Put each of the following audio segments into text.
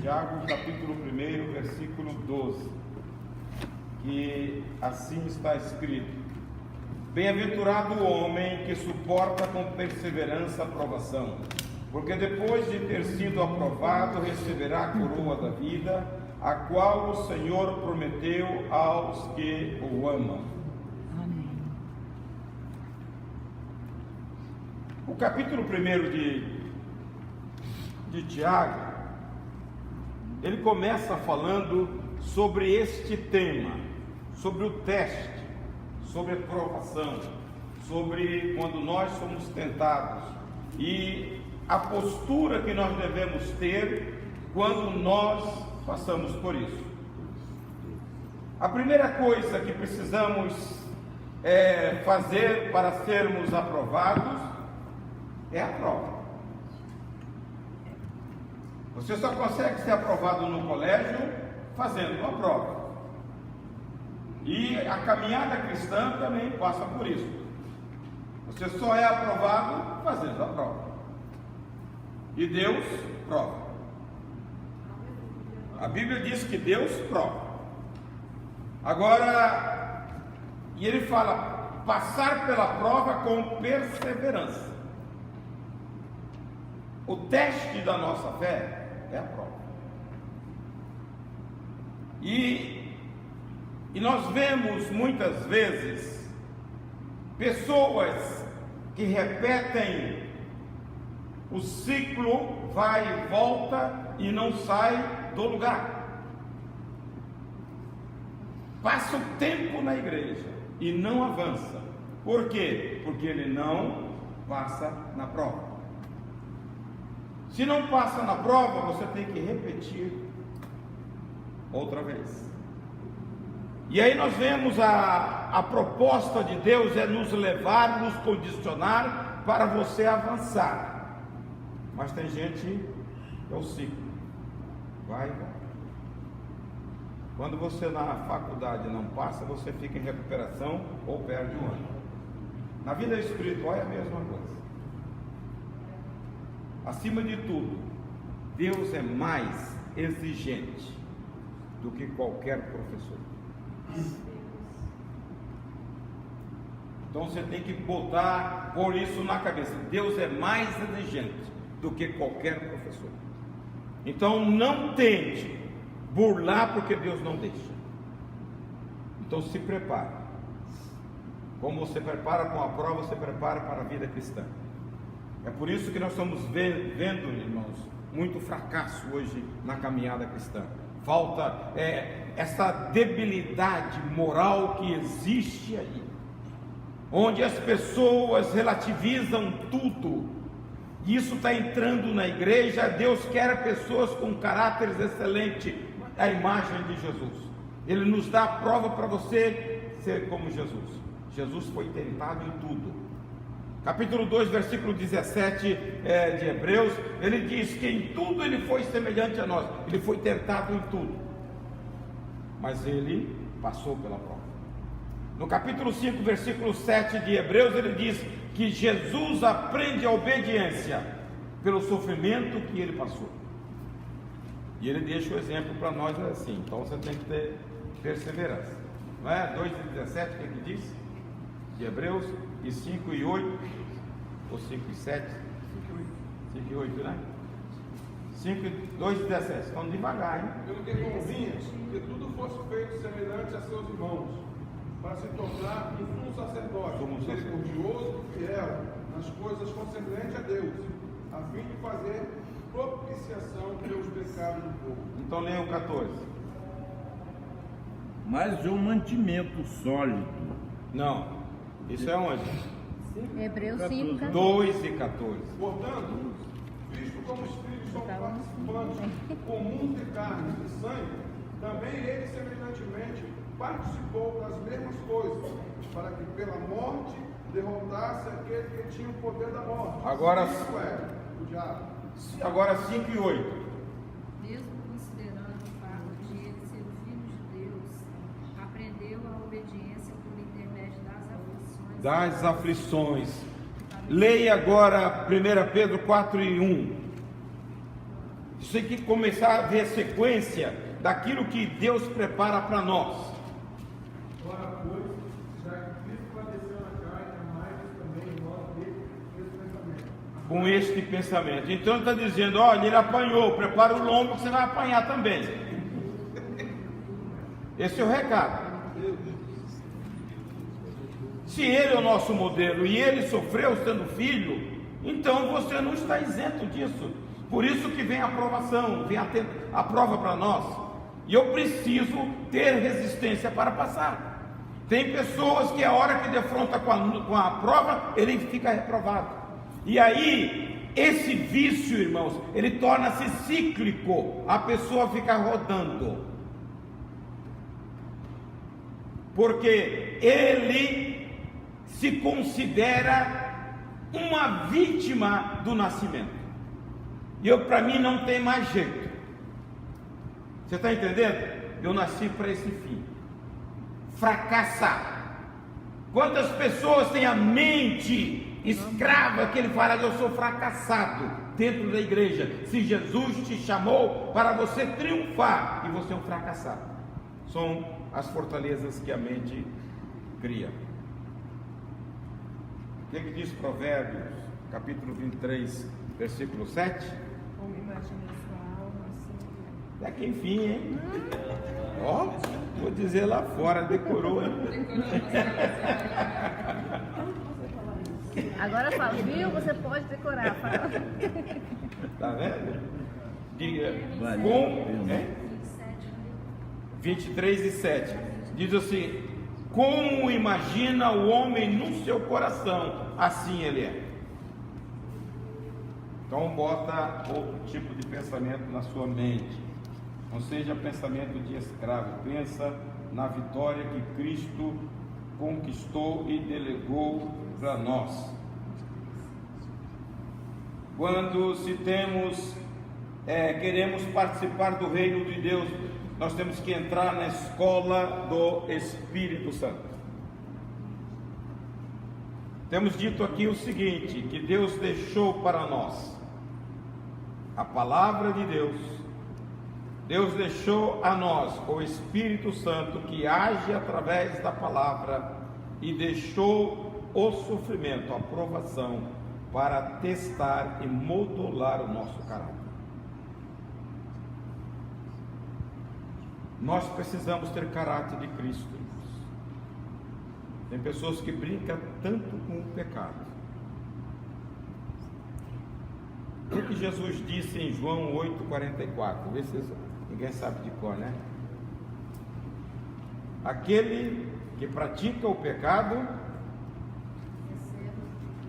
Tiago, capítulo 1, versículo 12, que assim está escrito: Bem-aventurado o homem que suporta com perseverança a provação, porque depois de ter sido aprovado, receberá a coroa da vida, a qual o Senhor prometeu aos que o amam. Amém. O capítulo 1 de Tiago, ele começa falando sobre este tema, sobre o teste, sobre a provação, sobre quando nós somos tentados e a postura que nós devemos ter quando nós passamos por isso. A primeira coisa que precisamos fazer para sermos aprovados é a prova. Você só consegue ser aprovado no colégio fazendo uma prova. E a caminhada cristã também passa por isso. Você só é aprovado fazendo a prova. E Deus prova. A Bíblia diz que Deus prova. Agora, e ele fala, passar pela prova com perseverança. O teste da nossa fé é a prova. E nós vemos muitas vezes pessoas que repetem o ciclo, vai e volta e não sai do lugar. Passa o tempo na igreja e não avança. Por quê? Porque ele não passa na prova. Se não passa na prova, você tem que repetir outra vez. E aí nós vemos a proposta de Deus é nos levar, nos condicionar para você avançar. Mas tem gente que é o ciclo. Vai e volta. Quando você na faculdade não passa, você fica em recuperação ou perde um ano. Na vida espiritual é a mesma coisa. Acima de tudo, Deus é mais exigente do que qualquer professor. Então você tem que pôr isso na cabeça. Deus é mais exigente do que qualquer professor. Então não tente burlar porque Deus não deixa. Então se prepare. Como você prepara com a prova, você prepara para a vida cristã. É por isso que nós estamos vendo, irmãos, muito fracasso hoje na caminhada cristã. Falta essa debilidade moral que existe aí, onde as pessoas relativizam tudo. Isso está entrando na igreja. Deus quer pessoas com caráteres excelentes, a imagem de Jesus. Ele nos dá a prova para você ser como Jesus. Jesus foi tentado em tudo. Capítulo 2, versículo 17 de Hebreus, ele diz que em tudo ele foi semelhante a nós. Ele foi tentado em tudo, mas ele passou pela prova. No capítulo 5, versículo 7 de Hebreus, ele diz que Jesus aprende a obediência pelo sofrimento que ele passou. E ele deixa o exemplo para nós assim. Então você tem que ter perseverança. Não é? 2,17, o que ele diz? De Hebreus, e 5 e 8, ou 5 e 7, 5 e 8, né? 2 e 17, estão devagar, hein? Pelo que convinha que tudo fosse feito semelhante a seus irmãos, para se tornar um sumo sacerdote, misericordioso e fiel nas coisas concernentes a Deus, a fim de fazer propiciação pelos pecados do povo. Então leia o 14. Mas de um mantimento sólido. Não. Isso é onde? Hebreus 5, 14. 2 e 14. Portanto, visto como os filhos são participantes comuns de carne e sangue, também ele semelhantemente participou das mesmas coisas, para que pela morte derrotasse aquele que tinha o poder da morte. Agora, isso é, o diabo. Agora 5 e 8. Mesmo considerando o fato de ele ser o Filho de Deus, aprendeu a obediência por intermédio das aflições. Leia agora 1 Pedro 4 e 1. Você tem que começar a ver a sequência daquilo que Deus prepara para nós. Ora, pois, já que Cristo padeceu na carne, amai-vos também vós desse pensamento. Com este pensamento. Então ele está dizendo: olha, ele apanhou, prepara o lombo que você vai apanhar também. Esse é o recado. Se ele é o nosso modelo e ele sofreu sendo filho, então você não está isento disso. Por isso que vem a aprovação, vem a prova para nós. E eu preciso ter resistência para passar. Tem pessoas que a hora que defronta com a prova, ele fica reprovado. E aí, esse vício, irmãos, ele torna-se cíclico. A pessoa fica rodando. Porque ele se considera uma vítima do nascimento. E para mim não tem mais jeito. Você está entendendo? Eu nasci para esse fim. Fracassar. Quantas pessoas têm a mente escrava que ele fala: eu sou fracassado dentro da igreja. Se Jesus te chamou para você triunfar e você é um fracassado. São as fortalezas que a mente cria. O que diz Provérbios, capítulo 23, versículo 7? Como imagina sua alma, assim. Até que enfim, hein? Ó, vou dizer lá fora, decorou, hein? Agora fala, viu? Você pode decorar. Fala. Tá vendo? Diga, 23 e 7. Diz assim: como imagina o homem no seu coração, assim ele é. Então bota outro tipo de pensamento na sua mente. Não seja pensamento de escravo. Pensa na vitória que Cristo conquistou e delegou para nós. Quando queremos participar do reino de Deus, nós temos que entrar na escola do Espírito Santo. Temos dito aqui o seguinte, que Deus deixou para nós a palavra de Deus. Deus deixou a nós o Espírito Santo que age através da palavra e deixou o sofrimento, a provação, para testar e modular o nosso caráter. Nós precisamos ter caráter de Cristo. Tem pessoas que brincam tanto com o pecado. O que Jesus disse em João 8,44? Vê se ninguém sabe de cor, né? Aquele que pratica o pecado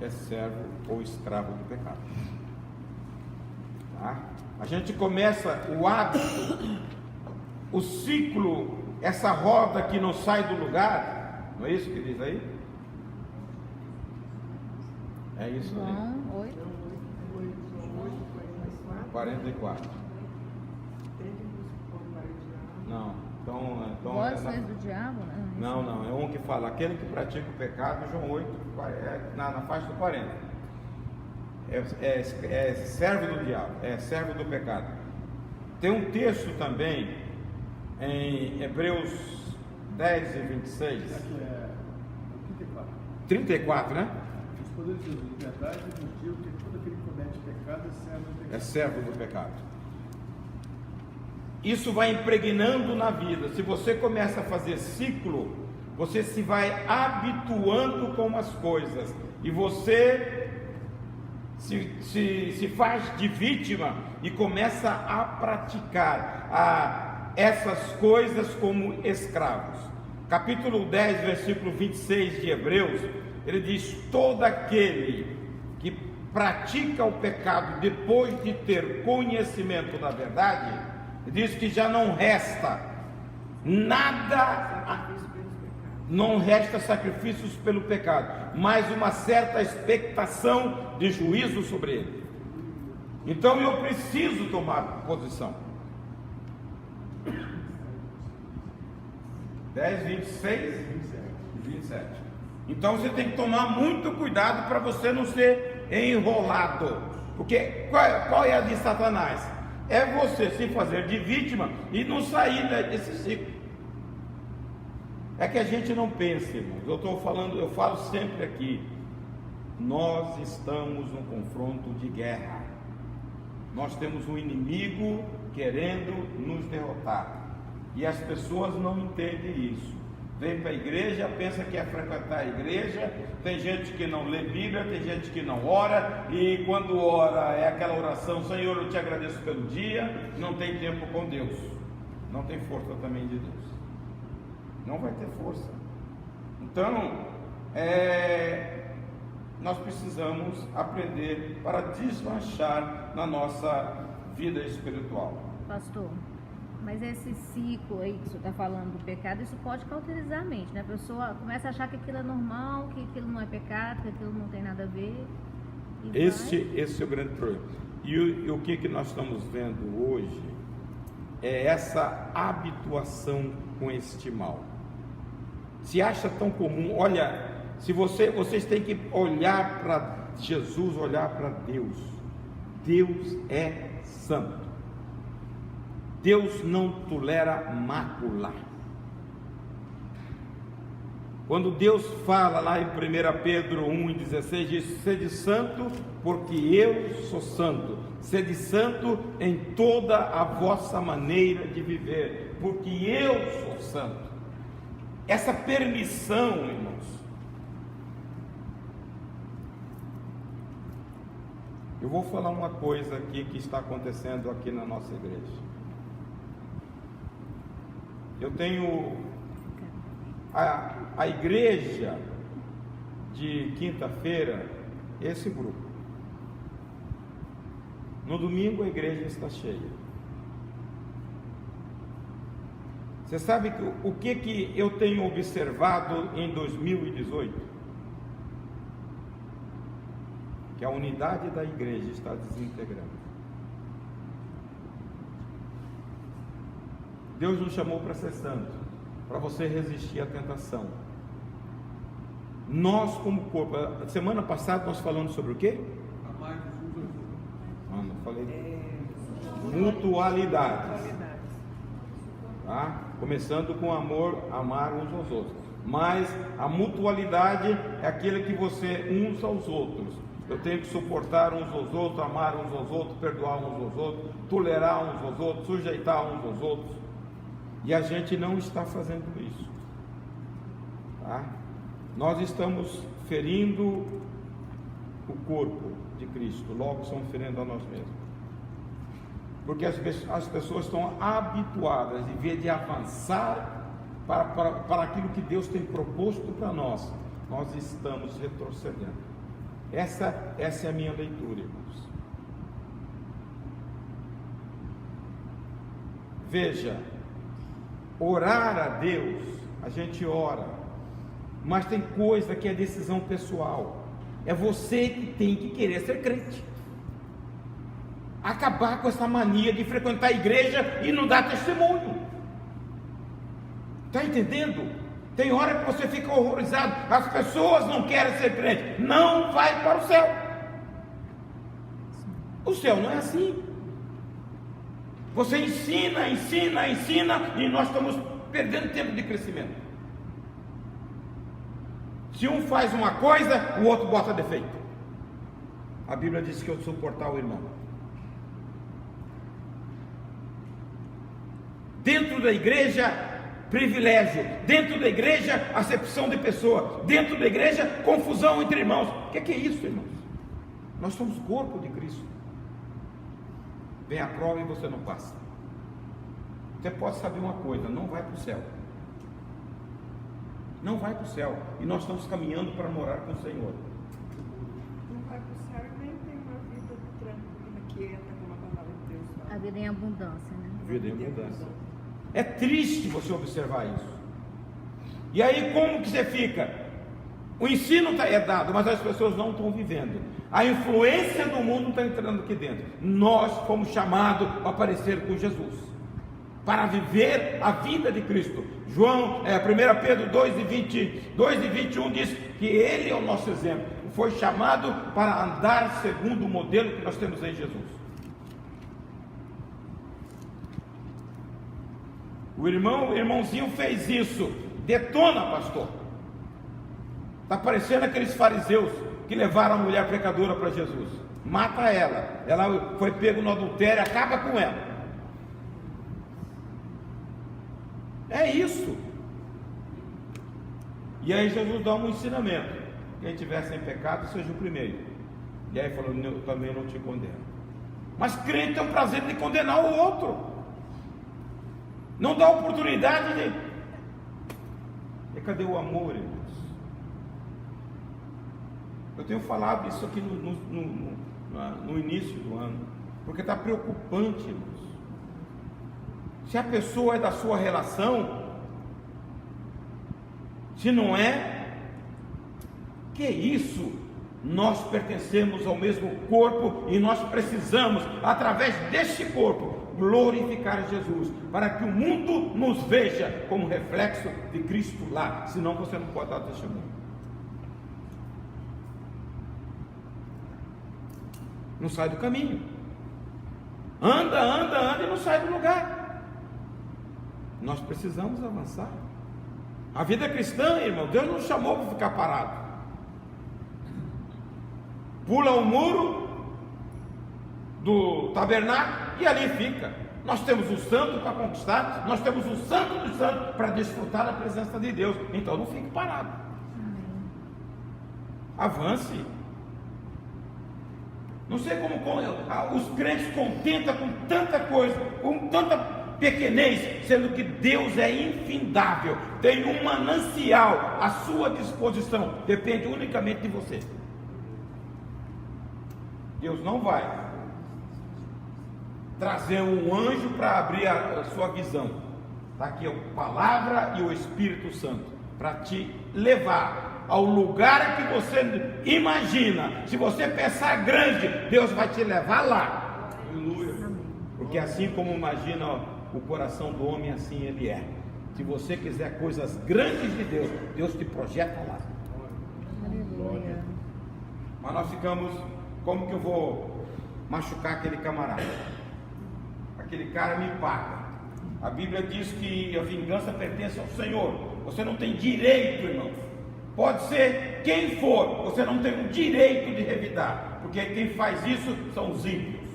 é servo ou escravo do pecado. Tá? A gente começa o hábito, o ciclo, essa roda que não sai do lugar. Não é isso que diz aí? É isso aí. João 8. 44. Não, então Vós sois do diabo, né? não, é um que fala, aquele que pratica o pecado, João 8, na faixa do 40. É servo do diabo, é servo do pecado. Tem um texto também em Hebreus 10 e 26. 34, né? Os poderes de liberdade nos diz que todo aquele que comete pecado é servo do pecado. Isso vai impregnando na vida. Se você começa a fazer ciclo, você se vai habituando com as coisas e você se faz de vítima e começa a praticar essas coisas como escravos. Capítulo 10, versículo 26 de Hebreus, ele diz: todo aquele que pratica o pecado depois de ter conhecimento da verdade, diz que já não resta nada, não resta sacrifícios pelo pecado, mas uma certa expectação de juízo sobre ele. Então eu preciso tomar posição. 10, 26 e 27. Então você tem que tomar muito cuidado para você não ser enrolado. Porque qual é a de Satanás? é você se fazer de vítima e não sair desse ciclo. É que a gente não pensa, irmãos. Eu falo sempre aqui, nós estamos num confronto de guerra. Nós temos um inimigo querendo nos derrotar. E as pessoas não entendem isso. Vem para a igreja, pensa que é frequentar a igreja. Tem gente que não lê Bíblia, tem gente que não ora. E quando ora é aquela oração: Senhor, eu te agradeço pelo dia. Não tem tempo com Deus. Não tem força também de Deus. Não vai ter força. Então, nós precisamos aprender para deslanchar na nossa vida espiritual. Pastor, mas esse ciclo aí que o senhor está falando do pecado, isso pode cauterizar a mente, né? A pessoa começa a achar que aquilo é normal, que aquilo não é pecado, que aquilo não tem nada a ver. Esse é o grande problema. E o que nós estamos vendo hoje é essa habituação com este mal. Se acha tão comum, olha, se vocês têm que olhar para Jesus, olhar para Deus. Deus é santo. Deus não tolera mácula. Quando Deus fala lá em 1 Pedro 1,16, diz: sede santo, porque eu sou santo. Sede santo em toda a vossa maneira de viver, porque eu sou santo. Essa permissão, irmãos, eu vou falar uma coisa aqui que está acontecendo aqui na nossa igreja. Eu tenho a igreja de quinta-feira, esse grupo. No domingo a igreja está cheia. Você sabe o que eu tenho observado em 2018? Que a unidade da igreja está desintegrando. Deus nos chamou para ser santo, para você resistir à tentação. Nós como corpo, semana passada nós falamos sobre o quê? Não falei. Mutualidades. Tá? Começando com amor, amar uns aos outros. Mas a mutualidade é aquele que você uns aos outros. Eu tenho que suportar uns aos outros, amar uns aos outros, perdoar uns aos outros, tolerar uns aos outros, sujeitar uns aos outros. E a gente não está fazendo isso. Tá? Nós estamos ferindo o corpo de Cristo, logo estamos ferindo a nós mesmos. Porque as pessoas estão habituadas, em vez de avançar para aquilo que Deus tem proposto para nós, nós estamos retrocedendo. Essa é a minha leitura, irmãos. Veja, orar a Deus, a gente ora, mas tem coisa que é decisão pessoal. É você que tem que querer ser crente. Acabar com essa mania de frequentar a igreja e não dar testemunho. Está entendendo? Tem hora que você fica horrorizado. As pessoas não querem ser crente. Não vai para o céu. O céu não é assim. Você ensina e nós estamos perdendo tempo de crescimento. Se um faz uma coisa, o outro bota defeito. A Bíblia diz que eu suportar o irmão. Dentro da igreja, privilégio. Dentro da igreja, acepção de pessoa. Dentro da igreja, confusão entre irmãos. O que é isso, irmãos? Nós somos o corpo de Cristo. Vem a prova e você não passa. Você pode saber uma coisa: não vai para o céu. Não vai para o céu. E nós estamos caminhando para morar com o Senhor. Não vai para o céu e nem tem uma vida tranquila, quieta, como a palavra de Deus fala. A vida em abundância, né? Vida em abundância. É triste você observar isso. E aí como que você fica? O ensino é dado, mas as pessoas não estão vivendo. A influência do mundo está entrando aqui dentro. Nós fomos chamados para parecer com Jesus, para viver a vida de Cristo. 1 Pedro 2:21 diz que Ele é o nosso exemplo. Foi chamado para andar segundo o modelo que nós temos em Jesus. O irmãozinho fez isso. Detona, pastor. Está parecendo aqueles fariseus que levaram a mulher pecadora para Jesus. Mata ela. Ela foi pego no adultério, acaba com ela. É isso. E aí Jesus dá um ensinamento: quem estiver sem pecado seja o primeiro. E aí falou: eu também não te condeno. Mas crente tem o prazer de condenar o outro, não dá oportunidade de. E cadê o amor, irmãos? Eu tenho falado isso aqui no início do ano, porque está preocupante, irmãos. Se a pessoa é da sua relação, se não é, que isso? Nós pertencemos ao mesmo corpo e nós precisamos, através deste corpo, glorificar Jesus, para que o mundo nos veja como reflexo de Cristo lá. Senão você não pode dar testemunho. Não sai do caminho. Anda e não sai do lugar. Nós precisamos avançar. A vida cristã, irmão, Deus nos chamou para ficar parado. Pula o muro do tabernáculo e ali fica. Nós temos o santo para conquistar, nós temos o santo dos santos para desfrutar da presença de Deus. Então não fique parado. Avance. Não sei como os crentes contentam com tanta coisa, com tanta pequenez, sendo que Deus é infindável, tem um manancial à sua disposição, depende unicamente de você. Deus não vai trazer um anjo para abrir a sua visão. Está aqui a palavra e o Espírito Santo para te levar ao lugar que você imagina. Se você pensar grande, Deus vai te levar lá. Aleluia. Porque assim como imagina o coração do homem, assim ele é. Se você quiser coisas grandes de Deus, Deus te projeta lá. Aleluia. Mas nós ficamos: como que eu vou machucar aquele camarada? Aquele cara me paga. A Bíblia diz que a vingança pertence ao Senhor. Você não tem direito, irmão. Pode ser quem for, você não tem o direito de revidar, porque quem faz isso são os ímpios.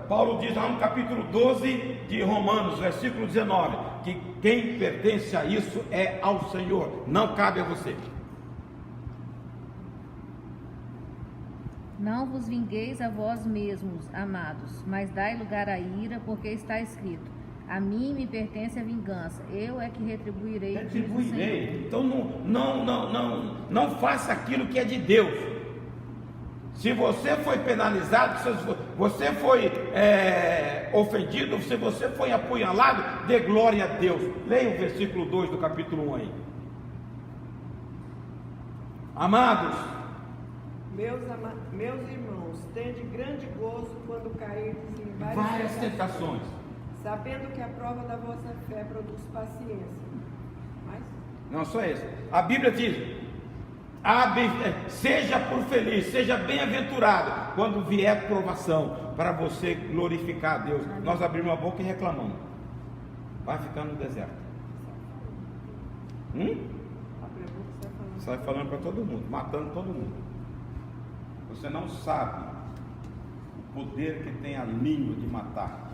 Paulo diz lá no capítulo 12 de Romanos, versículo 19, que quem pertence a isso é ao Senhor, não cabe a você. Não vos vingueis a vós mesmos, amados, mas dai lugar à ira, porque está escrito: a mim me pertence a vingança, eu é que retribuirei. Retribuirei. Então não faça aquilo que é de Deus. Se você foi penalizado, se você foi ofendido, se você foi apunhalado, dê glória a Deus. Leia o versículo 2 do capítulo 1 aí. Amados, meus irmãos, tende grande gozo quando cairdes em várias tentações, sabendo que a prova da vossa fé produz paciência. Mas não só isso. A Bíblia diz: seja por feliz, seja bem-aventurado quando vier provação, para você glorificar a Deus. Nós abrimos a boca e reclamamos, vai ficar no deserto. Sai falando para todo mundo, matando todo mundo. Você não sabe o poder que tem a língua de matar.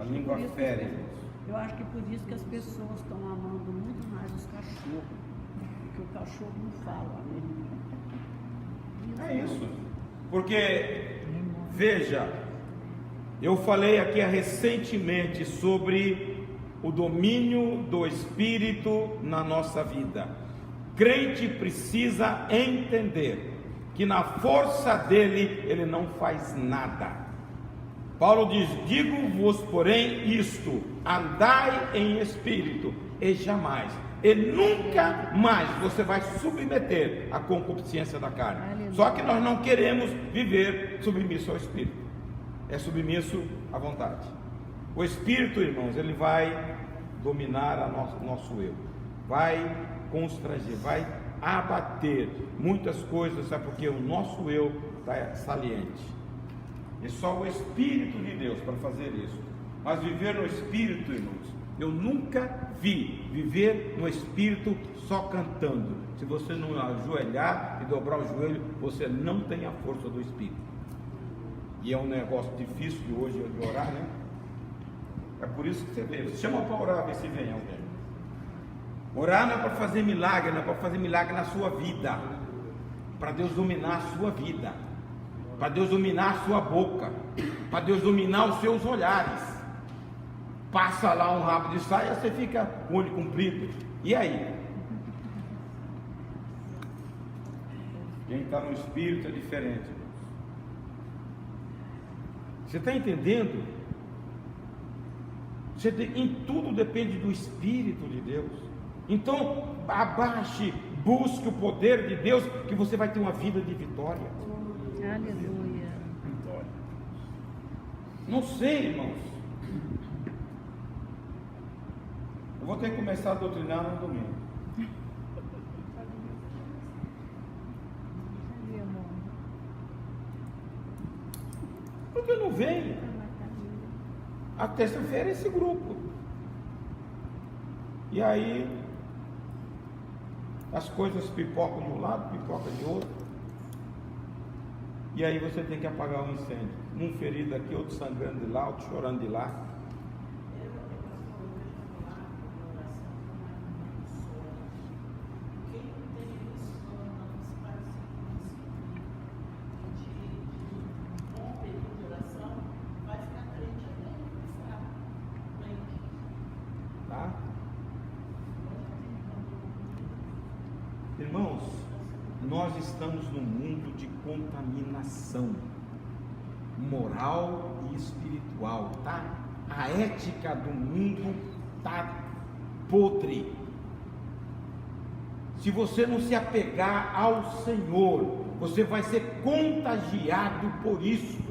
A língua fere. Eu acho que por isso que as pessoas estão amando muito mais os cachorros, porque o cachorro não fala, né? É isso. Porque, veja, eu falei aqui recentemente sobre o domínio do Espírito na nossa vida. Crente precisa entender que na força dele, ele não faz nada. Paulo diz: digo-vos porém isto, andai em espírito, e jamais, e nunca mais você vai submeter à concupiscência da carne. Aleluia. Só que nós não queremos viver submisso ao Espírito, é submisso à vontade. O Espírito, irmãos, ele vai dominar o nosso eu, vai constranger, vai abater muitas coisas, sabe, porque o nosso eu está saliente. E só o Espírito de Deus para fazer isso. Mas viver no Espírito, irmãos, eu nunca vi viver no Espírito só cantando. Se você não ajoelhar e dobrar o joelho, você não tem a força do Espírito. E é um negócio difícil de hoje de orar, né? É por isso que você vê, chama para orar, ver se vem alguém. Orar não é para fazer milagre, não é para fazer milagre na sua vida, para Deus dominar a sua vida, para Deus dominar a sua boca, para Deus dominar os seus olhares. Passa lá um rabo de saia, você fica com o olho comprido. E aí? Quem está no Espírito é diferente. Você está entendendo? Em tudo depende do Espírito de Deus. Então, abaixe, busque o poder de Deus, que você vai ter uma vida de vitória. Aleluia. Vitória. Não sei, irmãos. Eu vou ter que começar a doutrinar no domingo. Cadê, amor? Porque não vem. A terça-feira é esse grupo. E aí as coisas pipocam de um lado, pipocam de outro. E aí você tem que apagar o incêndio. Um ferido aqui, outro sangrando de lá, outro chorando de lá. Tá? Irmãos, nós estamos num mundo de contaminação moral e espiritual, tá? A ética do mundo tá podre. Se você não se apegar ao Senhor, você vai ser contagiado por isso.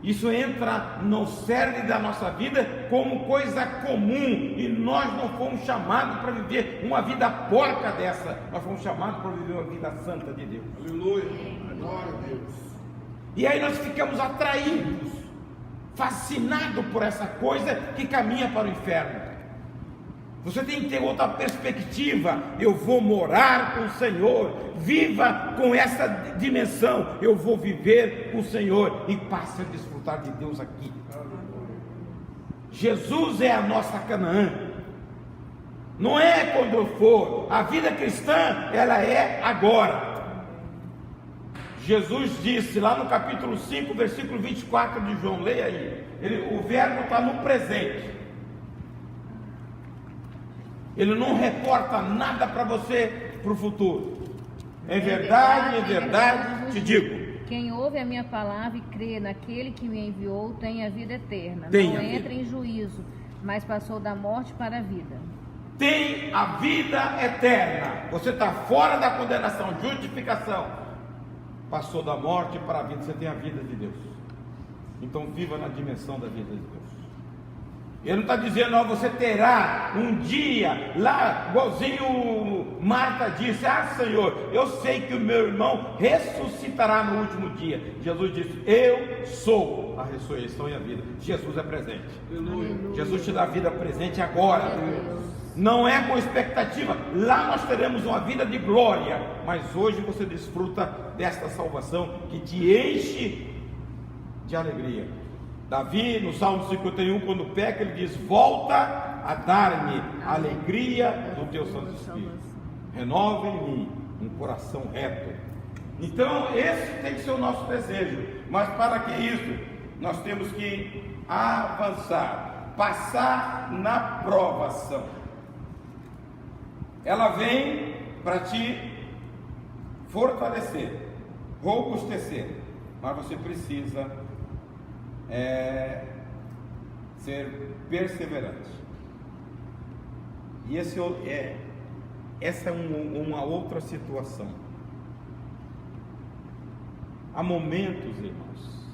Isso entra no cerne da nossa vida como coisa comum, e nós não fomos chamados para viver uma vida porca dessa, nós fomos chamados para viver uma vida santa de Deus. Aleluia. Glória a Deus. E aí nós ficamos atraídos, fascinados por essa coisa que caminha para o inferno. Você tem que ter outra perspectiva. Eu vou morar com o Senhor. Viva com essa dimensão. Eu vou viver com o Senhor e passe a desfrutar de Deus aqui. Jesus é a nossa Canaã. Não é quando eu for. A vida cristã, ela é agora. Jesus disse lá no capítulo 5, versículo 24 de João. Leia aí. O verbo está no presente. Ele não reporta nada para você para o futuro. Em verdade, te digo. Quem ouve a minha palavra e crê naquele que me enviou tem a vida eterna. Tem não a vida. entra em juízo, mas passou da morte para a vida. Tem a vida eterna. Você está fora da condenação, justificação. Passou da morte para a vida. Você tem a vida de Deus. Então viva na dimensão da vida de Deus. Ele não está dizendo, ó, você terá um dia lá, igualzinho Marta disse: ah, Senhor, eu sei que o meu irmão ressuscitará no último dia. Jesus disse: eu sou a ressurreição e a vida. Jesus é presente. Aleluia. Jesus te dá vida presente agora. Não é com expectativa. Lá nós teremos uma vida de glória, mas hoje você desfruta desta salvação que te enche de alegria. Davi, no Salmo 51, quando peca, ele diz: volta a dar-me a alegria do teu Santo Espírito. Renova em mim um coração reto. Então, esse tem que ser o nosso desejo. Mas para que isso, nós temos que avançar, passar na provação. Ela vem para te fortalecer, robustecer, mas você precisa ser perseverante. E essa é uma outra situação. Há momentos, irmãos,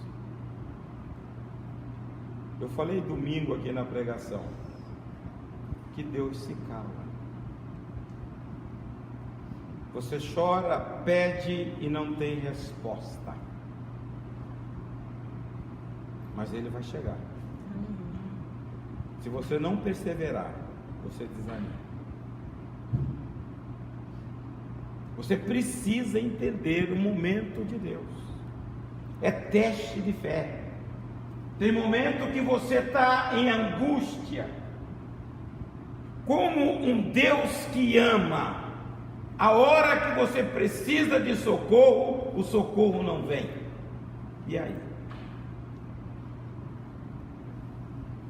eu falei domingo aqui na pregação, que Deus se cala. Você chora, pede e não tem resposta. mas ele vai chegar. Se você não perseverar, você desanima. Você precisa entender o momento de Deus. É teste de fé. Tem momento que você está em angústia. Como um Deus que ama, a hora que você precisa de socorro, o socorro não vem. E aí?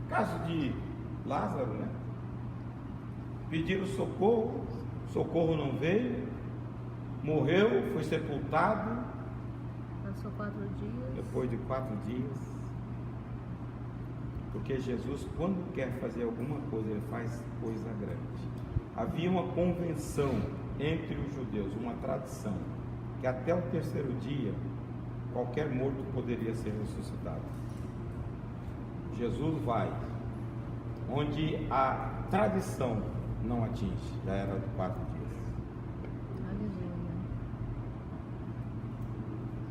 Caso de Lázaro, né? Pediram socorro, socorro não veio, morreu, foi sepultado. Passou 4 dias. Depois de 4 dias. Porque Jesus, quando quer fazer alguma coisa, ele faz coisa grande. Havia uma convenção entre os judeus, uma tradição, que até o 3º dia, qualquer morto poderia ser ressuscitado. Jesus vai onde a tradição não atinge, já era de 4 dias. Aleluia.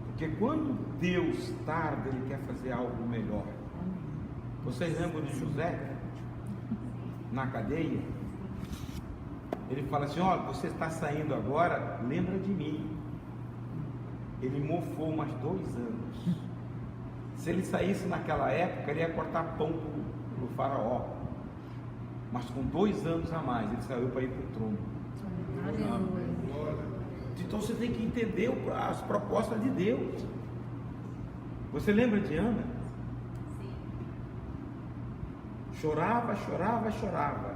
Porque quando Deus tarda, Ele quer fazer algo melhor. Vocês lembram de José? Na cadeia? Ele fala assim: ó, você está saindo agora, lembra de mim. Ele mofou mais 2 anos. Se ele saísse naquela época, ele ia cortar pão para o faraó. Mas com 2 anos a mais, ele saiu para ir para o trono. Aleluia. Então você tem que entender as propostas de Deus. Você lembra de Ana? Chorava, chorava, chorava.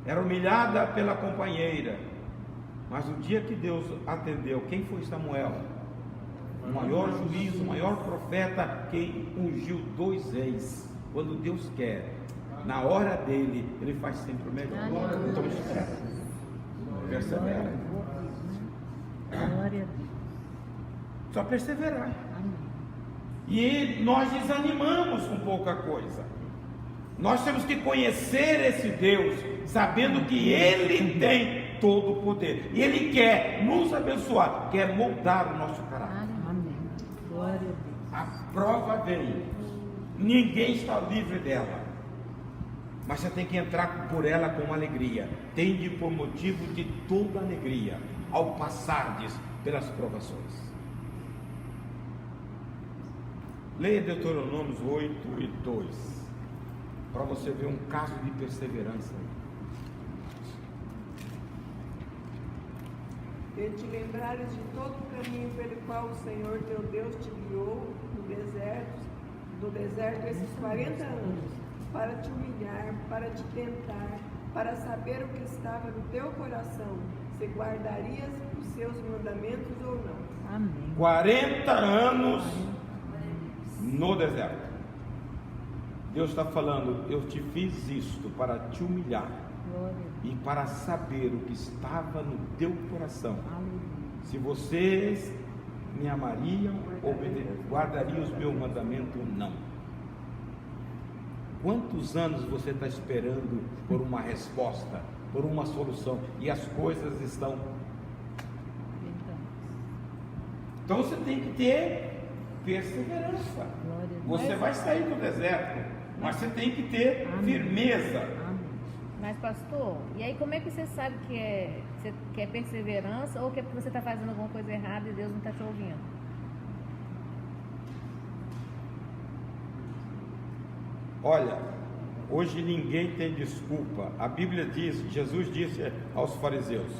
Era humilhada pela companheira. Mas o dia que Deus atendeu, quem foi Samuel? O maior juiz, o maior profeta, que ungiu 2 reis. Quando Deus quer, na hora dele, Ele faz sempre o melhor. Então espera. Persevera. Glória. Só perseverar. E nós desanimamos com pouca coisa. Nós temos que conhecer esse Deus, sabendo que Ele tem todo o poder. E Ele quer nos abençoar, quer moldar o nosso caráter. Amém. Glória a Deus. A prova vem. Ninguém está livre dela. Mas você tem que entrar por ela com alegria. Tende por motivo de toda alegria ao passardes pelas provações. Leia Deuteronômio 8:2. Para você ver um caso de perseverança. E te lembrares de todo o caminho pelo qual o Senhor teu Deus te guiou do deserto esses 40 anos, para te humilhar, para te tentar, para saber o que estava no teu coração, se guardarias os seus mandamentos ou não. Amém. 40 anos no deserto. Deus está falando: eu te fiz isto para te humilhar e para saber o que estava no teu coração. Se vocês me amariam, guardariam os meus mandamentos ou não. Quantos anos você está esperando por uma resposta, por uma solução, e as coisas estão? Então você tem que ter perseverança. Você vai sair do deserto, mas você tem que ter firmeza. Mas pastor, e aí como é que você sabe que é perseverança ou que é porque você está fazendo alguma coisa errada e Deus não está te ouvindo? Olha, hoje ninguém tem desculpa. A Bíblia diz, Jesus disse aos fariseus: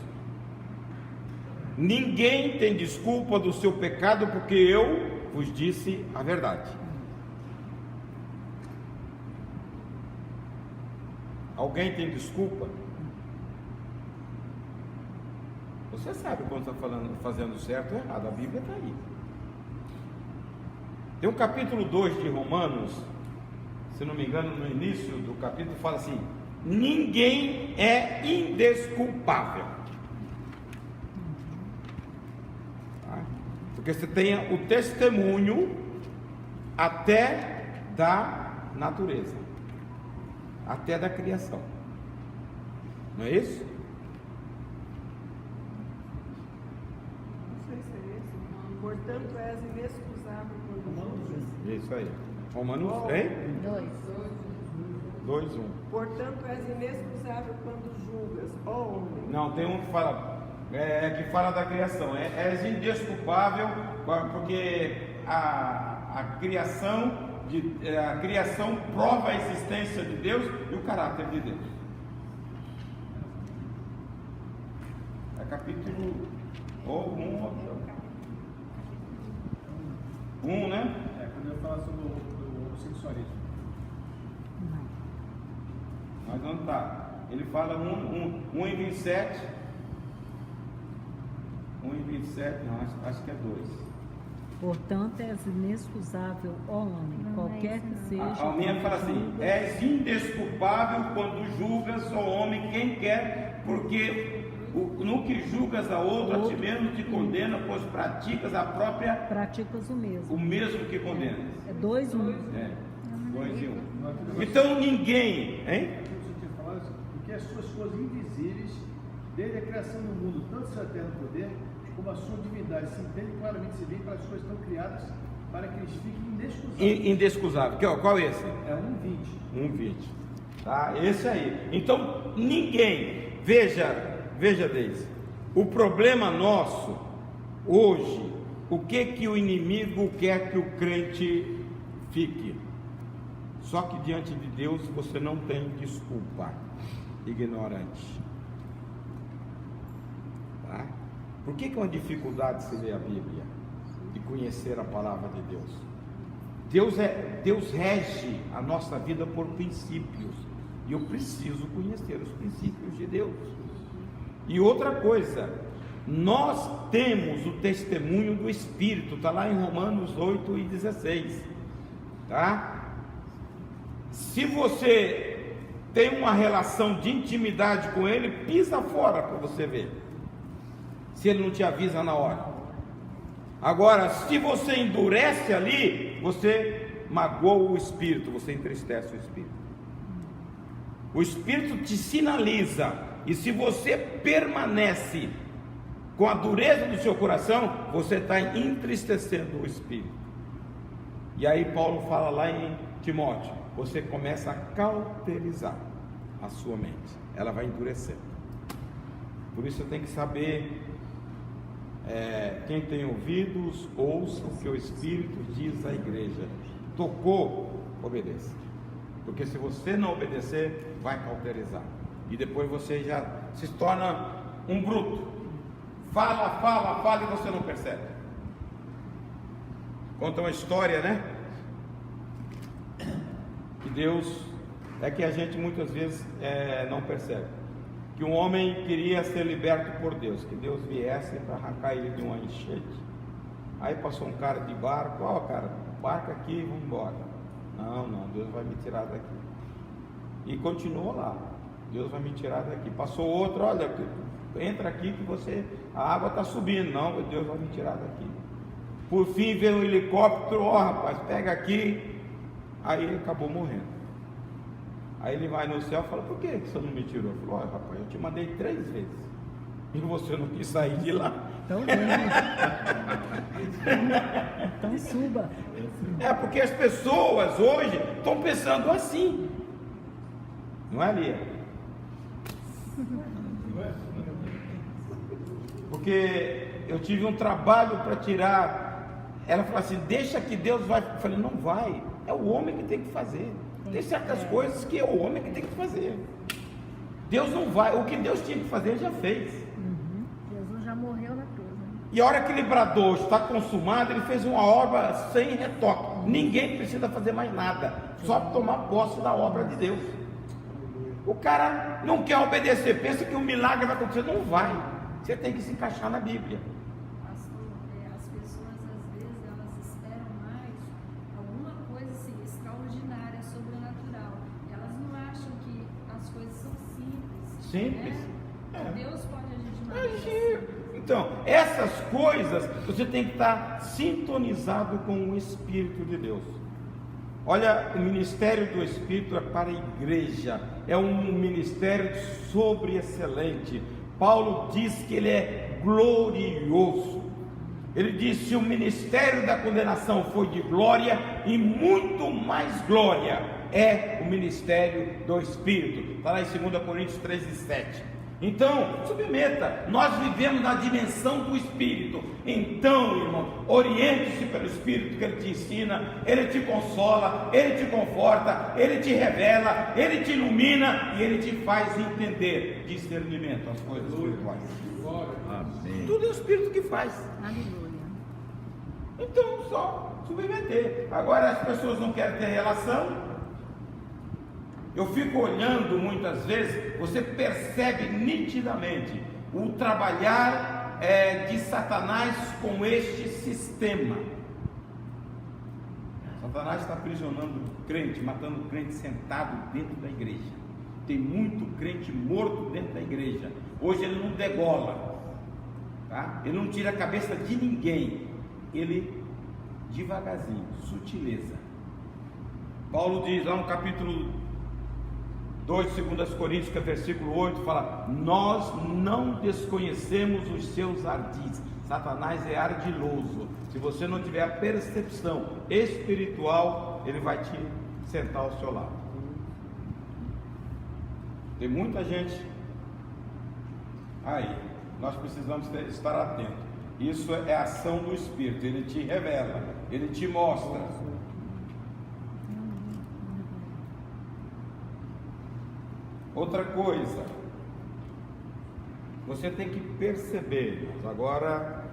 ninguém tem desculpa do seu pecado, porque eu vos disse a verdade. Alguém tem desculpa? Você sabe quando está fazendo certo ou errado, a Bíblia está aí. Tem um capítulo 2 de Romanos, se não me engano, no início do capítulo, fala assim: ninguém é indesculpável. Tá? Porque você tem o testemunho até da natureza, até da criação. Não é isso? Não sei se é esse. Portanto, és inexcusável quando É isso aí. Romanos 2:1. Portanto, és inexcusável quando julgas, ó homem. Não, tem um que fala da criação. És indesculpável, porque a criação prova a existência de Deus e o caráter de Deus. É capítulo 1, né? Quando eu falo sobre o homossexualismo. Mas onde está? Ele fala 1 em 27. 1 em 27, não, acho que é 2. Portanto, és inexcusável, ó homem, Não, qualquer é que isso seja. A minha fala assim: és indesculpável quando julgas, ó homem, quem quer, porque no que julgas a outro, a ti mesmo te condena, pois praticas Praticas o mesmo que condenas. É 2:1. 2 e 1. Então ninguém, hein? Porque as suas coisas invisíveis, desde a criação do mundo, tanto seu eterno poder, como a sua divindade, se entende claramente se bem para as coisas que estão criadas, para que eles fiquem inexcusáveis. Indescusável. Qual é esse? É 1:20. 1:20. Tá? Esse aí. Então ninguém, veja Deise, o problema nosso hoje, o que o inimigo quer que o crente fique? Só que diante de Deus você não tem desculpa, ignorante. Tá? Por que é uma dificuldade se ler a Bíblia e conhecer a palavra de Deus? Deus rege a nossa vida por princípios, e eu preciso conhecer os princípios de Deus. E outra coisa, nós temos o testemunho do Espírito, está lá em Romanos 8:16, tá? Se você tem uma relação de intimidade com Ele, pisa fora para você ver, se Ele não te avisa na hora. Agora, se você endurece ali, você magoa o Espírito, você entristece o Espírito. O Espírito te sinaliza, e se você permanece com a dureza do seu coração, você está entristecendo o Espírito. E aí Paulo fala lá em Timóteo, você começa a cauterizar a sua mente, ela vai endurecendo. Por isso você tem que saber, quem tem ouvidos, ouça o que o Espírito diz à igreja. Tocou, obedeça, porque se você não obedecer, vai cauterizar, e depois você já se torna um bruto, fala e você não percebe. Conta uma história, né? Que Deus, que a gente muitas vezes não percebe, que um homem queria ser liberto por Deus, que Deus viesse para arrancar ele de uma enchente. Aí passou um cara de barco, cara, barca aqui, vamos embora. Não, Deus vai me tirar daqui. E continuou lá, Deus vai me tirar daqui. Passou outro, olha, entra aqui que a água está subindo. Não, Deus vai me tirar daqui. Por fim veio um helicóptero, rapaz, pega aqui. Aí ele acabou morrendo. Aí ele vai no céu e fala, por que você não me tirou? Ele falou, rapaz, eu te mandei 3 vezes e você não quis sair de lá. Então então suba. Porque as pessoas hoje estão pensando assim, não é, Lia? Porque eu tive um trabalho para tirar. Ela falou assim, deixa que Deus vai. Eu falei, não vai, é o homem que tem que fazer. Tem certas coisas que é o homem que tem que fazer. Deus não vai, o que Deus tinha que fazer, ele já fez. Jesus já morreu na cruz, né? E a hora que ele bradou, está consumado, ele fez uma obra sem retoque. Ninguém precisa fazer mais nada, só tomar posse da obra de Deus. O cara não quer obedecer, pensa que um milagre vai acontecer, não vai. Você tem que se encaixar na Bíblia. Pastor, as pessoas às vezes elas esperam mais alguma coisa assim extraordinária, sobrenatural. Elas não acham que as coisas são simples. Simples. Né? Deus pode agir de maneira Agir. simples. Então, essas coisas você tem que estar sintonizado com o Espírito de Deus. Olha, o ministério do Espírito é para a igreja, é um ministério sobre excelente. Paulo diz que ele é glorioso. Ele diz: se o ministério da condenação foi de glória, e muito mais glória é o ministério do Espírito. Está lá em 2 Coríntios 13:7. Então, submeta, nós vivemos na dimensão do Espírito. Então, irmão, oriente-se pelo Espírito, que Ele te ensina, Ele te consola, Ele te conforta, Ele te revela, Ele te ilumina e Ele te faz entender discernimento às coisas espirituais. Amém. Tudo é o Espírito que faz. Aleluia. Então, só submeter. Agora as pessoas não querem ter relação. Eu fico olhando muitas vezes, você percebe nitidamente o trabalhar de Satanás com este sistema. Satanás está aprisionando crente, matando crente sentado dentro da igreja. Tem muito crente morto dentro da igreja. Hoje ele não degola, tá? Ele não tira a cabeça de ninguém. Ele devagarzinho, sutileza. Paulo diz lá no capítulo 2, 2 Coríntios, que é versículo 8, fala: nós não desconhecemos os seus ardis. Satanás é ardiloso. Se você não tiver a percepção espiritual, ele vai te sentar ao seu lado. Tem muita gente aí. Nós precisamos estar atentos. Isso é a ação do Espírito. Ele te revela, ele te mostra. Outra coisa, você tem que perceber, agora,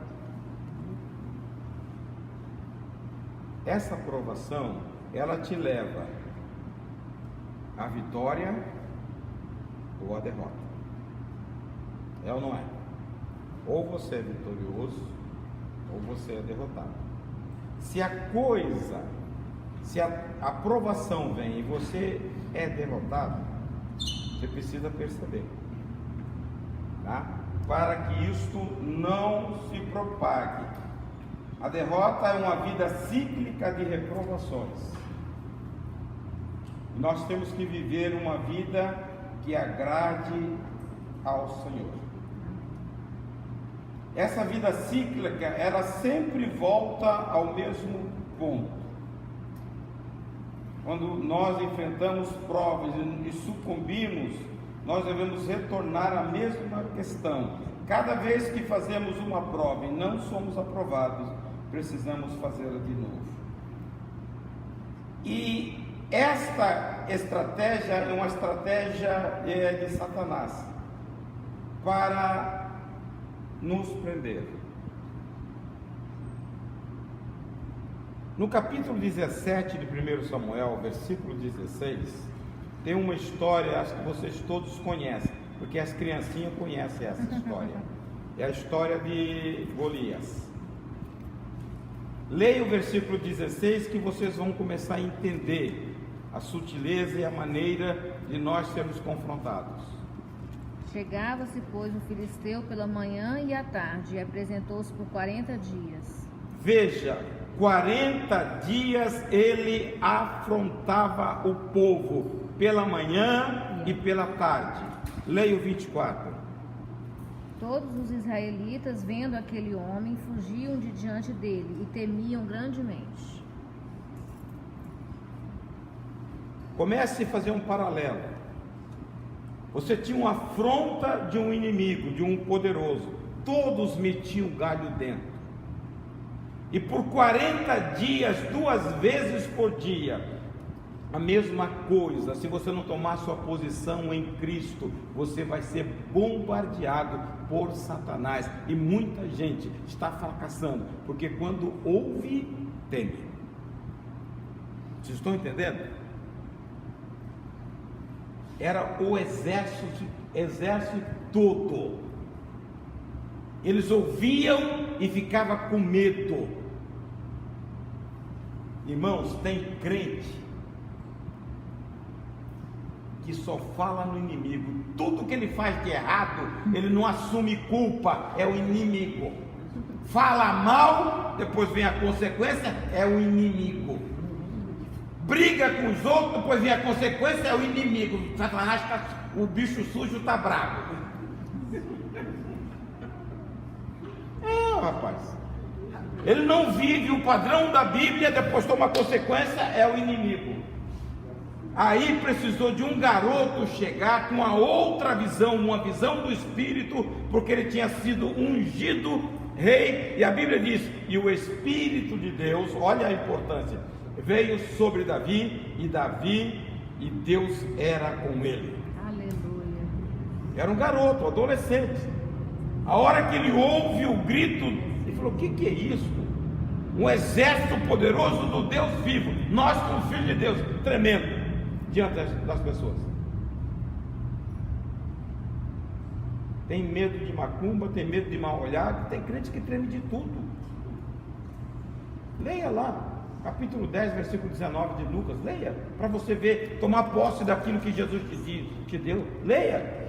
essa aprovação, ela te leva à vitória ou à derrota. É ou não é? Ou você é vitorioso, ou você é derrotado. Se a aprovação vem e você é derrotado, você precisa perceber, tá? Para que isto não se propague. A derrota é uma vida cíclica de reprovações. Nós temos que viver uma vida que agrade ao Senhor. Essa vida cíclica, ela sempre volta ao mesmo ponto. Quando nós enfrentamos provas e sucumbimos, nós devemos retornar à mesma questão. Cada vez que fazemos uma prova e não somos aprovados, precisamos fazê-la de novo. E esta estratégia é uma estratégia de Satanás para nos prender. No capítulo 17 de 1 Samuel, versículo 16, tem uma história, acho que vocês todos conhecem, porque as criancinhas conhecem essa história. É a história de Golias. Leia o versículo 16 que vocês vão começar a entender a sutileza e a maneira de nós sermos confrontados. Chegava-se, pois, o filisteu pela manhã e à tarde, e apresentou-se por 40 dias. Veja, 40 dias ele afrontava o povo, pela manhã e pela tarde. Leia o 24. Todos os israelitas, vendo aquele homem, fugiam de diante dele e temiam grandemente. Comece a fazer um paralelo. Você tinha uma afronta de um inimigo, de um poderoso. Todos metiam galho dentro. E por 40 dias, 2 vezes por dia, a mesma coisa. Se você não tomar sua posição em Cristo, você vai ser bombardeado por Satanás. E muita gente está fracassando, porque quando ouve, teme. Vocês estão entendendo? Era o exército todo. Eles ouviam e ficavam com medo. Irmãos, tem crente que só fala no inimigo. Tudo que ele faz de errado, ele não assume culpa, é o inimigo. Fala mal, depois vem a consequência, é o inimigo. Briga com os outros, depois vem a consequência, é o inimigo. Satanás o bicho sujo está bravo. É, rapaz. Ele não vive o padrão da Bíblia, depois toma consequência, é o inimigo. Aí precisou de um garoto chegar com uma outra visão, uma visão do Espírito, porque ele tinha sido ungido rei, e a Bíblia diz, e o Espírito de Deus, olha a importância, veio sobre Davi, e Deus era com ele. Aleluia. Era um garoto, adolescente. A hora que ele ouve o grito, ele falou: o que é isso? Um exército poderoso do Deus vivo, nós como filhos de Deus, tremendo diante das pessoas. Tem medo de macumba, tem medo de mal olhado, tem crente que treme de tudo. Leia lá, capítulo 10, versículo 19 de Lucas, leia, para você ver, tomar posse daquilo que Jesus te deu, leia.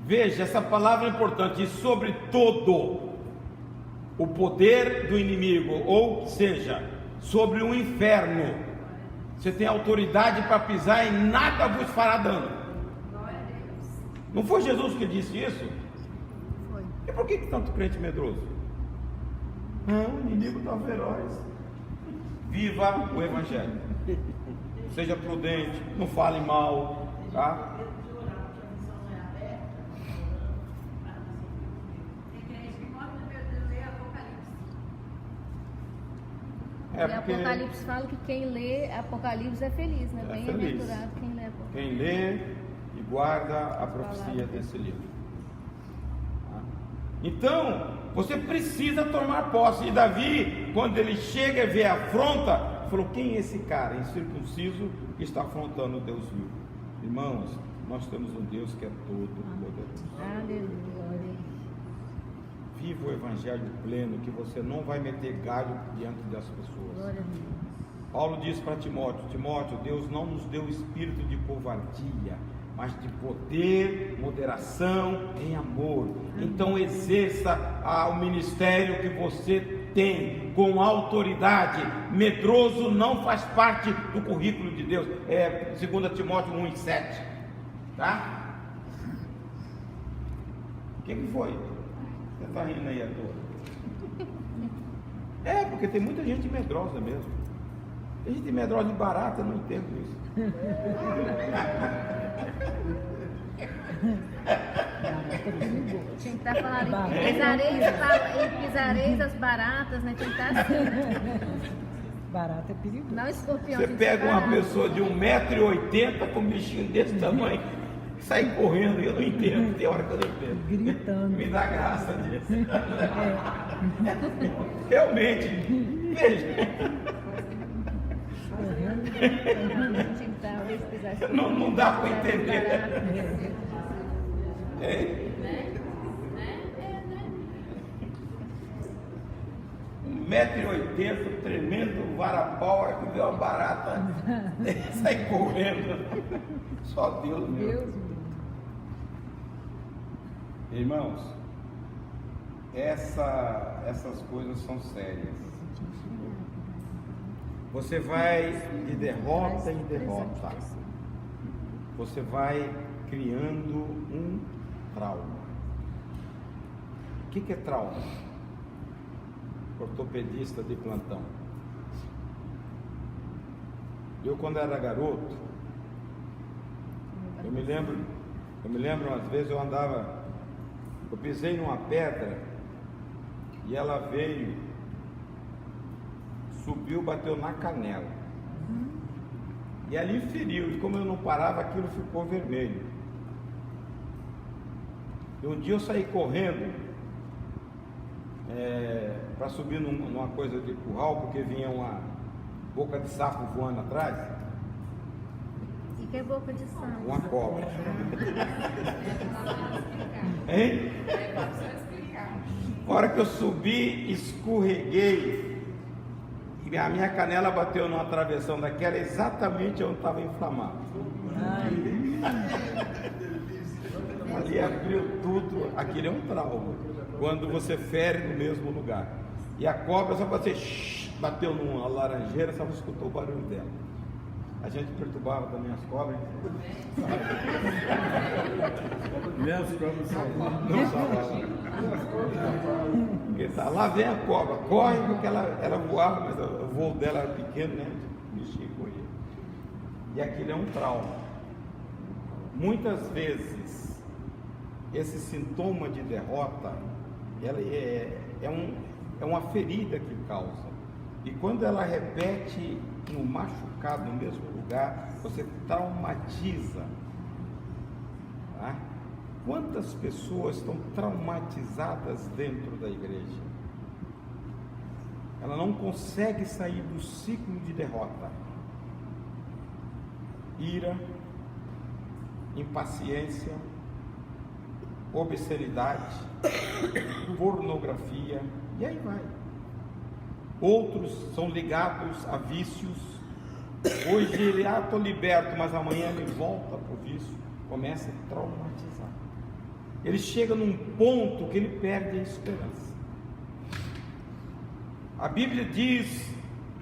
Veja, essa palavra é importante, e sobre todo o poder do inimigo, ou seja, sobre o inferno, você tem autoridade para pisar e nada vos fará dano. Não foi Jesus que disse isso? Foi. E por que tanto crente medroso? Não, o inimigo está feroz. Viva o Evangelho, seja prudente, não fale mal, tá? E Apocalipse fala que quem lê Apocalipse é feliz, né? Bem-aventurado quem lê Apocalipse. Quem lê e guarda a profecia desse livro. Então, você precisa tomar posse. E Davi, quando ele chega e vê a afronta, falou: quem é esse cara incircunciso que está afrontando o Deus vivo? Irmãos, nós temos um Deus que é todo poderoso. Aleluia. Viva o Evangelho pleno, que você não vai meter galho diante das pessoas. Glória a Deus. Paulo diz para Timóteo: Timóteo, Deus não nos deu espírito de covardia, mas de poder, moderação, em amor. Então exerça o ministério que você tem com autoridade. Medroso não faz parte do currículo de Deus. 2 Timóteo 1:7, tá? O que foi? Você está rindo aí à toa? Porque tem muita gente medrosa mesmo. Tem gente medrosa de barata, eu não entendo isso. Tinha que estar falando em pisareis as baratas, né? Tinha que estar assim. Barata é perigoso. Não escorpião. Você pega uma pessoa de 1,80 m com um bichinho desse tamanho, sai correndo, e eu não entendo, tem hora que eu não entendo. Gritando. Me dá graça disso. Realmente, veja. Não dá para entender. 1,80 m, tremendo varapau, hora que vê uma barata, sai correndo. Só Deus mesmo. Irmãos, essas coisas são sérias. Você vai de derrota em derrota. Você vai criando um trauma. O que é trauma? Ortopedista de plantão. Eu, quando era garoto, eu me lembro umas vezes eu pisei numa pedra e ela veio, subiu, bateu na canela. E ali feriu, e como eu não parava, aquilo ficou vermelho. E um dia eu saí correndo para subir numa coisa de curral, porque vinha uma boca de sapo voando atrás. E que é boca de sapo? Uma cobra. Hein? Na hora que eu subi, escorreguei. E a minha canela bateu numa travessão daquela, exatamente onde estava inflamado. Ali abriu tudo. Aquilo é um trauma, quando você fere no mesmo lugar. E a cobra, só para você bateu numa laranjeira, só você escutou o barulho dela. A gente perturbava também as cobras. Minhas cobras são. Não salvava. Porque tá, lá vem a cobra, corre porque ela voava, mas o voo dela era pequeno, né? Mexia com ele. E aquilo é um trauma. Muitas vezes, esse sintoma de derrota, ela é uma ferida que causa. E quando ela repete no machucado, no mesmo lugar, você traumatiza. Tá? Quantas pessoas estão traumatizadas dentro da igreja? Ela não consegue sair do ciclo de derrota. Ira, impaciência, obscenidade, pornografia, e aí vai. Outros são ligados a vícios. Hoje ele, estou liberto, mas amanhã ele volta para o vício, começa a traumatizar. Ele chega num ponto que ele perde a esperança. A Bíblia diz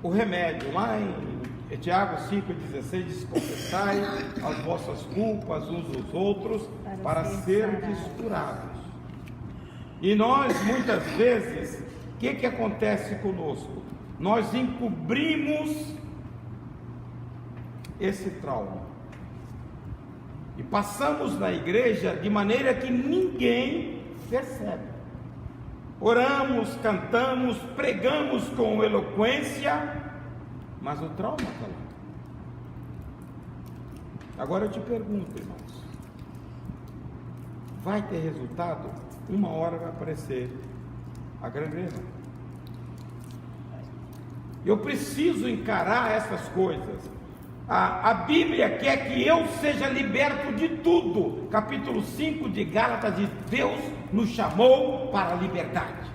o remédio, lá em Tiago 5,16, diz: confessai as vossas culpas uns aos outros para serdes curados. E nós, muitas vezes, o que acontece conosco? Nós encobrimos esse trauma e passamos na igreja de maneira que ninguém percebe. Oramos, cantamos, pregamos com eloquência, mas o trauma está lá. Agora eu te pergunto, irmãos, vai ter resultado? Uma hora vai aparecer a gangrena. Eu preciso encarar essas coisas. A Bíblia quer que eu seja liberto de tudo. Capítulo 5 de Gálatas diz: Deus nos chamou para a liberdade.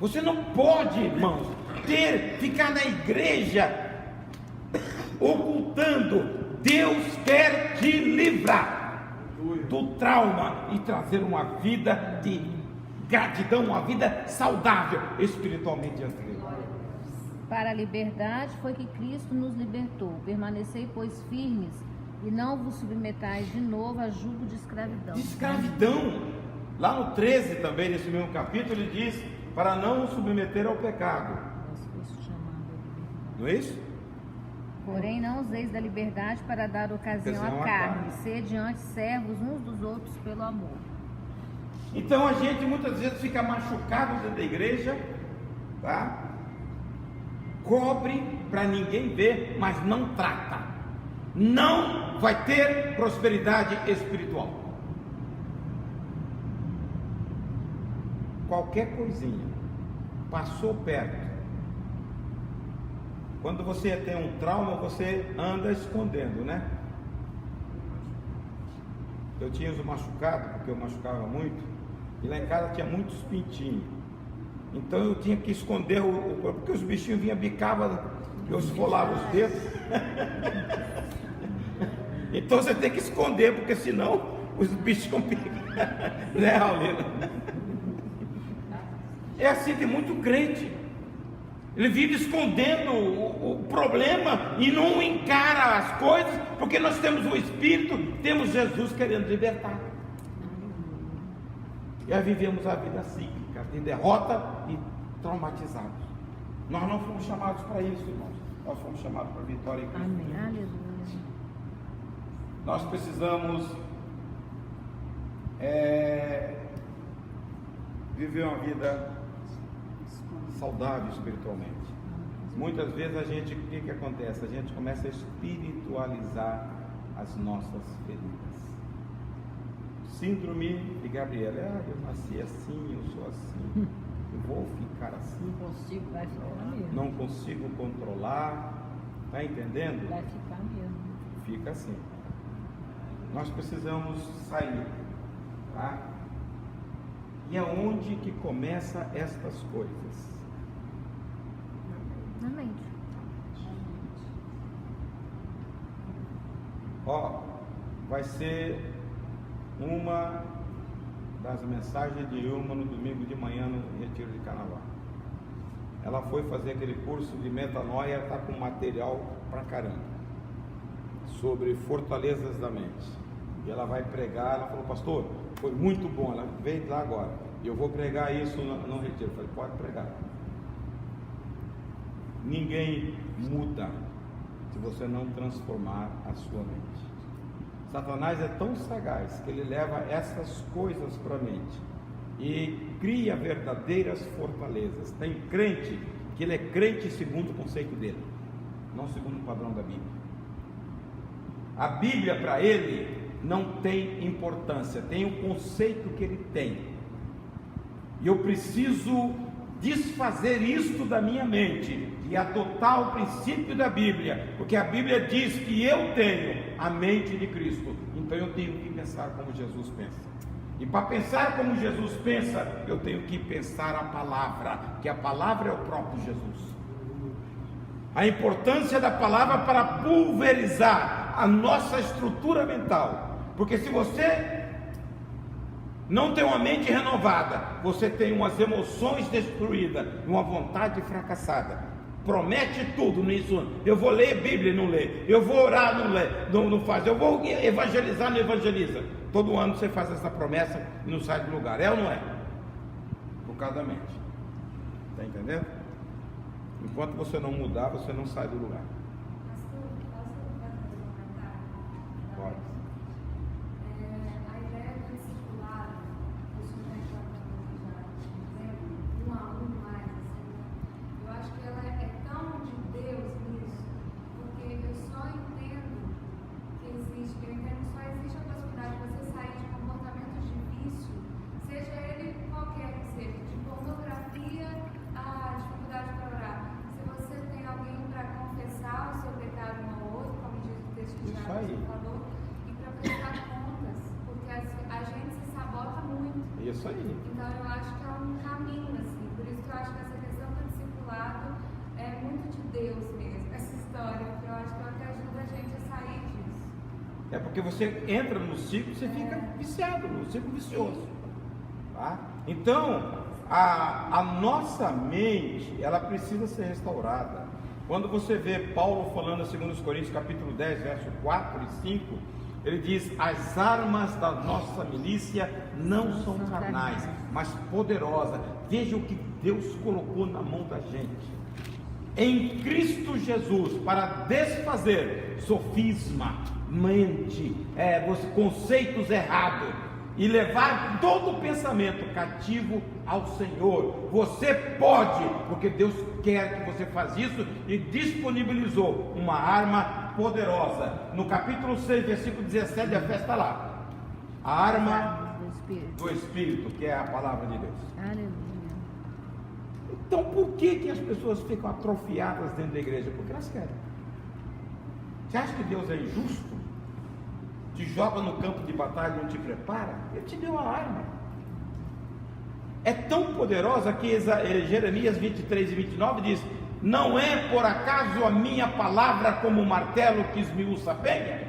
Você não pode, irmãos, ficar na igreja ocultando. Deus quer te livrar do trauma e trazer uma vida de gratidão, uma vida saudável espiritualmente diante de Deus. Para a liberdade foi que Cristo nos libertou. Permanecei, pois, firmes, e não vos submetais de novo a jugo de escravidão. De escravidão. Lá no 13 também, nesse mesmo capítulo, ele diz: para não nos submeter ao pecado. Não é isso? Porém, não useis da liberdade para dar ocasião à carne. Sede antes servos uns dos outros pelo amor. Então a gente muitas vezes fica machucado dentro da igreja, tá? Cobre para ninguém ver, mas não trata. Não vai ter prosperidade espiritual. Qualquer coisinha passou perto. Quando você tem um trauma, você anda escondendo, né? Eu tinha os machucados, porque eu machucava muito, e lá em casa tinha muitos pintinhos. Então eu tinha que esconder porque os bichinhos vinham, bicavam, eu esfolava os dedos. Então você tem que esconder, porque senão os bichos picam. Né, Raulina? É assim, tem muito crente. Ele vive escondendo o problema e não encara as coisas, porque nós temos o Espírito, temos Jesus querendo libertar. E aí vivemos a vida cíclica, de derrota e traumatizados. Nós não fomos chamados para isso, irmãos. Nós fomos chamados para a vitória em Cristo. Amém. Aleluia. Nós precisamos viver uma vida saudável espiritualmente. Muitas vezes o que acontece? A gente começa a espiritualizar as nossas feridas. Síndrome de Gabriela: eu nasci assim, eu sou assim, eu vou ficar assim, Vai ficar mesmo. não consigo controlar. Está entendendo? Vai ficar mesmo. Fica assim. Nós precisamos sair, tá? E aonde que começa estas coisas? Na mente. Vai ser uma das mensagens de Ilma no domingo de manhã retiro de carnaval. Ela foi fazer aquele curso de metanoia, está com material pra caramba, sobre fortalezas da mente. E ela vai pregar, ela falou, pastor, foi muito bom, ela veio lá agora, e eu vou pregar isso no retiro. Eu falei, pode pregar. Ninguém muda se você não transformar a sua mente. Satanás é tão sagaz que ele leva essas coisas para a mente e cria verdadeiras fortalezas. Tem crente que ele é crente segundo o conceito dele, não segundo o padrão da Bíblia. A Bíblia para ele não tem importância, tem o conceito que ele tem. E eu preciso desfazer isto da minha mente e adotar o princípio da Bíblia, porque a Bíblia diz que eu tenho a mente de Cristo, então eu tenho que pensar como Jesus pensa. E para pensar como Jesus pensa, eu tenho que pensar a palavra, que a palavra é o próprio Jesus. A importância da palavra para pulverizar a nossa estrutura mental, porque se você não tem uma mente renovada, você tem umas emoções destruídas, uma vontade fracassada. Promete tudo nisso. Eu vou ler Bíblia e não lê. Eu vou orar, não lê, não faz. Eu vou evangelizar, não evangeliza. Todo ano você faz essa promessa e não sai do lugar. É ou não é? Por causa da mente. Está entendendo? Enquanto você não mudar, você não sai do lugar. Pastor, posso fazer um comentário? Pode. A ideia do discipulado, que o senhor está falando já, um a um mais, assim, eu acho que ela é tão de Deus nisso, porque eu só entendo que existe, eu entendo que só existe a possibilidade de você sair de comportamentos de vício, seja ele qualquer que seja, de pornografia a dificuldade para orar. Se você tem alguém para confessar o seu pecado um ao outro, como diz o texto de Tiago que você falou, e para prestar contas, porque a gente se sabota muito. Isso aí. Então eu acho que é um caminho, assim, por isso que eu acho que essa questão do discipulado é muito de Deus mesmo, essa história, porque eu acho que é o que ajuda a gente a sair disso. É porque você entra no ciclo, você fica viciado, no ciclo vicioso. Tá? Então, a nossa mente, ela precisa ser restaurada. Quando você vê Paulo falando em 2 Coríntios capítulo 10, verso 4 e 5, ele diz, as armas da nossa milícia não são carnais, mas poderosas. Veja o que Deus colocou na mão da gente, em Cristo Jesus, para desfazer sofisma, mente, conceitos errados, e levar todo o pensamento cativo ao Senhor. Você pode, porque Deus quer que você faça isso, e disponibilizou uma arma poderosa. No capítulo 6, versículo 17, a festa está lá. A arma do Espírito, que é a palavra de Deus. Aleluia. Então por que as pessoas ficam atrofiadas dentro da igreja? Porque elas querem. Você acha que Deus é injusto? Te joga no campo de batalha e não te prepara? Ele te deu a arma. É tão poderosa que Jeremias 23 e 29 diz, não é por acaso a minha palavra como um martelo que esmiuça a penha?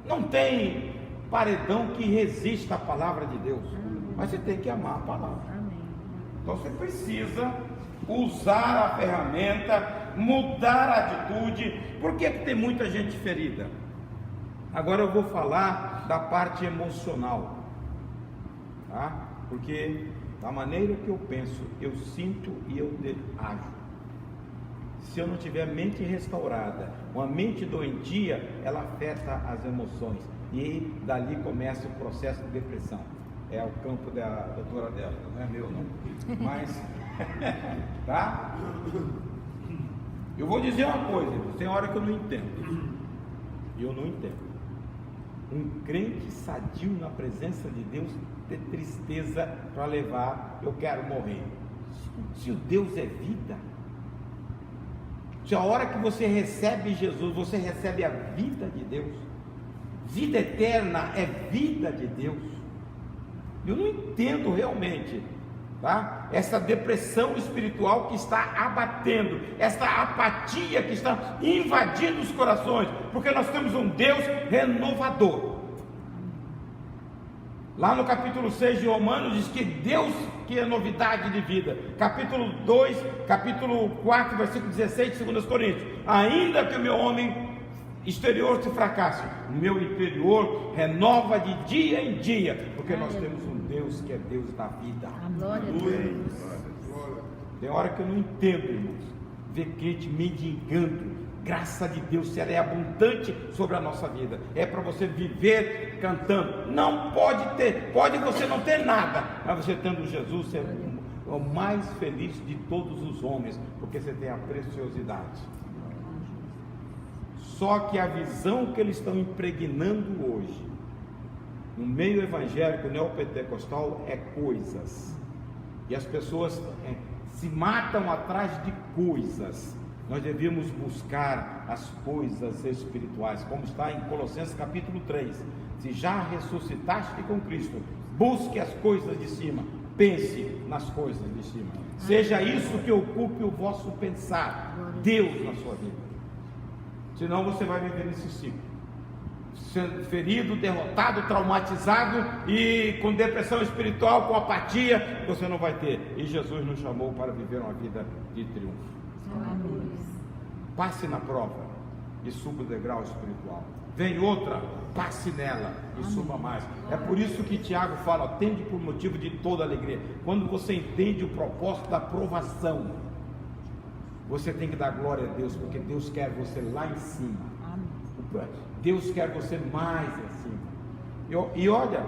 Não tem paredão que resista à palavra de Deus, mas você tem que amar a palavra. Então você precisa usar a ferramenta, mudar a atitude. Por que tem muita gente ferida? Agora eu vou falar da parte emocional, tá? Porque da maneira que eu penso, eu sinto e eu ajo. Se eu não tiver mente restaurada, uma mente doentia, ela afeta as emoções, e dali começa o processo de depressão. É o campo da doutora dela, não é meu não, mas tá? Eu vou dizer uma coisa, tem hora que eu não entendo, um crente sadio na presença de Deus ter tristeza para levar, eu quero morrer. Se o Deus é vida, se a hora que você recebe Jesus, você recebe a vida de Deus, vida eterna é vida de Deus. Eu não entendo realmente, tá? Essa depressão espiritual que está abatendo, essa apatia que está invadindo os corações, porque nós temos um Deus renovador. Lá no capítulo 6 de Romanos diz que Deus que é novidade de vida. Capítulo 2, capítulo 4, versículo 16 de 2 Coríntios. Ainda que o meu homem exterior se fracasse, o meu interior renova de dia em dia, porque nós temos um Deus que é Deus da vida. Glória a Deus. Tem hora que eu não entendo, irmãos, ver crente mendigando. Graça de Deus, ela é abundante sobre a nossa vida. É para você viver cantando. Não pode ter, pode você não ter nada, mas você tendo Jesus, você é o mais feliz de todos os homens, porque você tem a preciosidade. Só que a visão que eles estão impregnando hoje, no meio evangélico neopentecostal, é coisas. E as pessoas se matam atrás de coisas. Nós devíamos buscar as coisas espirituais, como está em Colossenses capítulo 3. Se já ressuscitaste com Cristo, busque as coisas de cima, pense nas coisas de cima. Seja isso que ocupe o vosso pensar, Deus na sua vida. Senão você vai viver nesse ciclo, sendo ferido, derrotado, traumatizado e com depressão espiritual, com apatia, você não vai ter. E Jesus nos chamou para viver uma vida de triunfo. Passe na prova e suba o degrau espiritual. Vem outra, passe nela e suba mais. É por isso que Tiago fala: tende por motivo de toda alegria. Quando você entende o propósito da provação, você tem que dar glória a Deus, porque Deus quer você lá em cima. Deus quer você mais em cima. E olha,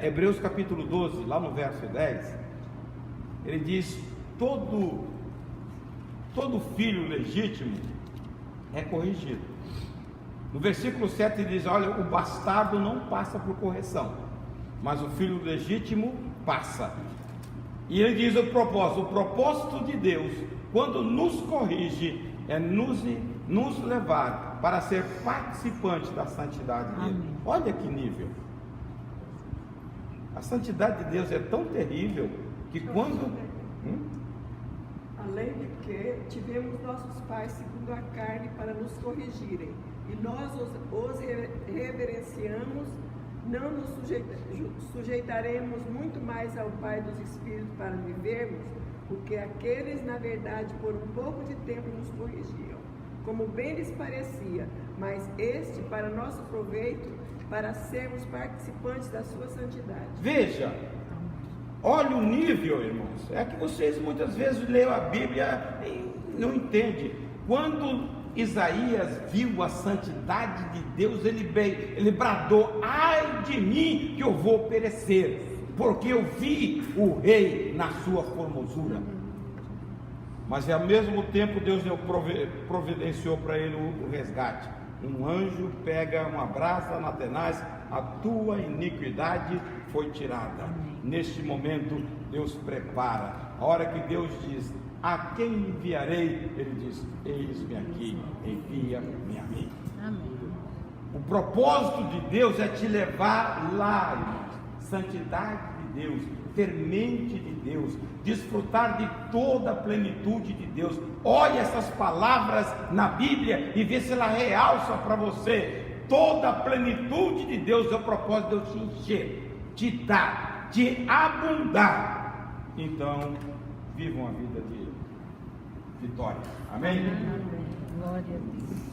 Hebreus capítulo 12, lá no verso 10, ele diz: todo filho legítimo é corrigido. No versículo 7 ele diz: olha, o bastardo não passa por correção, mas o filho legítimo passa. E ele diz o propósito de Deus, quando nos corrige, é nos levar para ser participante da santidade dele. Amém. Olha que nível. A santidade de Deus é tão terrível que quando... Além de que tivemos nossos pais segundo a carne para nos corrigirem, e nós os reverenciamos, não nos sujeitaremos muito mais ao Pai dos Espíritos para vivermos, porque aqueles, na verdade, por um pouco de tempo nos corrigiam, como bem lhes parecia, mas este para nosso proveito, para sermos participantes da sua santidade. Veja, olha o nível, irmãos. É que vocês muitas vezes leem a Bíblia e não entendem. Quando Isaías viu a santidade de Deus, ele bradou: ai de mim que eu vou perecer, porque eu vi o rei na sua formosura. Mas ao mesmo tempo Deus providenciou para ele o resgate. Um anjo pega uma brasa na tenaz, a tua iniquidade foi tirada. Neste momento Deus prepara. A hora que Deus diz: a quem enviarei? Ele diz: eis-me aqui, envia-me a mim. Amém. O propósito de Deus é te levar lá, irmãos. Santidade de Deus, fermente de Deus, desfrutar de toda a plenitude de Deus. Olhe essas palavras na Bíblia e vê se ela realça para você. Toda a plenitude de Deus é o propósito de Deus te encher, te dar, te abundar. Então, viva uma vida de vitória. Amém? Amém. Glória a Deus.